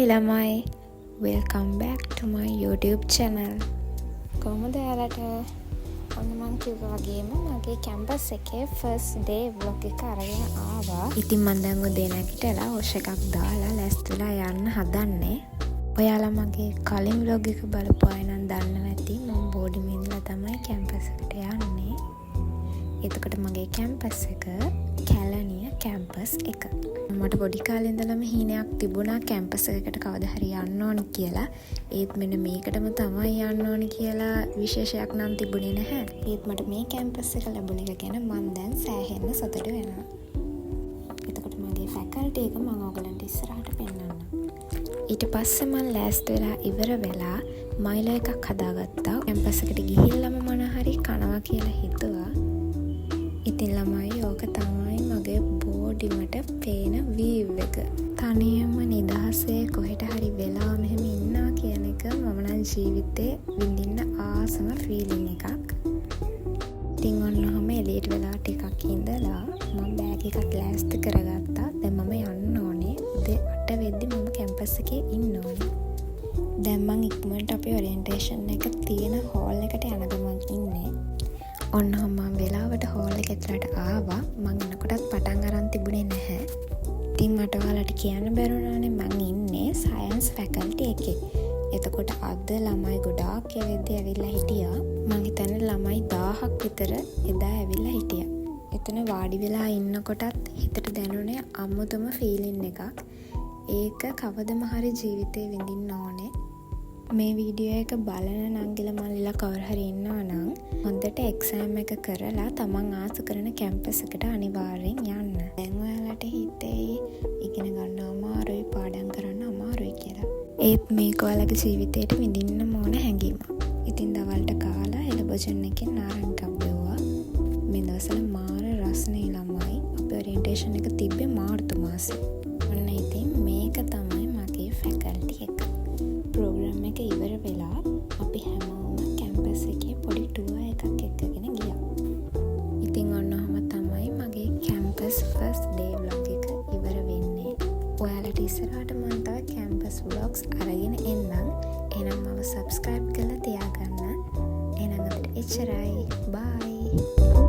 Hi ළමයි, welcome back to my YouTube channel. කොහොමද ඔයාලට? ඔන්න මං කිව්වා වගේම මගේ කැම්පස් එකේ first day vlog එක අරගෙන ආවා. ඉතින් මං දැන් උදේ නැගිටලා වොෂ් එකක් දාලා ලෑස්තිලා යන්න හදන්නේ. ඔයාලා මගේ කලින් vlog එක බලපු අය නම් දන්නවා ඇති මම බෝඩින් ඉඳලා තමයි කැම්පස් එකට යන්නේ. එතකොට මගේ කැම්පස් එක කැලණිය කැම්පස් එක. මට පොඩි කාලේ ඉඳලම හීනයක් තිබුණා කැම්පස් එකකට කවදා හරි යන්න ඕන කියලා. ඒත් මෙන්න මේකටම තමයි යන්න ඕන කියලා විශේෂයක් නම් තිබුණේ නැහැ. ඒත් මට මේ කැම්පස් එක ලැබුණ එක ගැන මම දැන් සෑහෙන්න සතුටු වෙනවා. එතකොට මගේ ෆැකල්ටි එක මම ඔයගලන්ට ඉස්සරහට පෙන්නන්නම්. ඊට පස්සේ මම ලෑස්ති වෙලා ඉවර වෙලා මයිලෝ එකක් හදාගත්තා. කැම්පස් එකට ගිහිල්ලාම මොන හරි කනවා කියලා හිතුවා. ඉතින් ළමයි ඕක තමයි මගේ බෝඩිමට පේන වීව් එක. තනියම නිදහසේ කොහෙට හරි වෙලා මෙහෙම ඉන්නවා කියන එක මම නම් ජීවිතේ විඳින්න ආසම ෆීලිං එකක්. ඉතින් ඔන්නෝම එළියට වෙලා ටිකක් ඉඳලා මම බෑග් එකක් ලෑස්ති කරගත්තා. දැන් මම යන්න ඕනේ. උදේ 8 වෙද්දි මම කැම්පස් එකේ ඉන්න ඕනේ. දැන් මම ඉක්මනට අපේ ඔරියන්ටේෂන් එක තියෙන හෝල් එකට යන ගමන් ඉන්නේ. ඔන්නෝම මම වෙලාවට හෝල් එක ඇතුළට ආවා. මං එනකොටත් පටන් අරන් තිබුණේ නැහැ. ඉතින් මට ඔයාලට කියන්න බැරුණානේ මං ඉන්නේ සයන්ස් ෆැකල්ටි එකේ. එතකොට අද ළමයි ගොඩාක් ඒ වෙද්දී ඇවිල්ලා හිටියා. මං හිතන්නේ ළමයි 1000ක් විතර එදා ඇවිල්ලා හිටියා. එතන වාඩි වෙලා ඉන්නකොටත් හිතට දැනුනේ අමුතුම ෆීලින් එකක්. ඒක කවදම හරි ජීවිතේ විඳින්න ඕනේ. මේ වීඩියෝ එක බලන නංගිල මල්ලිලා කවුරු හරි ඉන්නවා නම් හොඳට එක්සෑම් එක කරලා තමන් ආස කරන කැම්පස් එකට අනිවාර්යෙන් යන්න. දැන් ඔයාලට හිතෙයි ඉගෙන ගන්න අමාරුයි පාඩම් කරන්න අමාරුයි කියලා. ඒත් මේක ඔයාලගේ ජීවිතේට විඳින්න ඕන හැඟීමක්. ඉතින් දවල්ට කාලා එළබොජන් එකෙන් නාරංග කප්පුවා. මේ දවස්වල මාර රස්නේ ළමයි. අපේ ඔරියන්ටේෂන් එක තිබ්බේ මාර්තු මාසේ. ඔන්න ඉතින් මේක තමයි මගේ ෆැකල්ටි එක. ප්‍රෝග්‍රෑම් එක ඉවර වෙලා අපි හැමෝම කැම්පස් එකේ පොඩි ටුවර් එකක් එක්කගෙන ගියා. ඉතින් ඔන්නෝම තමයි මගේ කැම්පස් ෆස්ට් ඩේ vlog එක ඉවර වෙන්නේ. ඔයාලට ඉස්සරහට මම තව කැම්පස් vlogs අරගෙන එන්නම්. එහෙනම් මම subscribe කරලා තියාගන්න. එහෙනම් අපිට එච්චරයි. bye.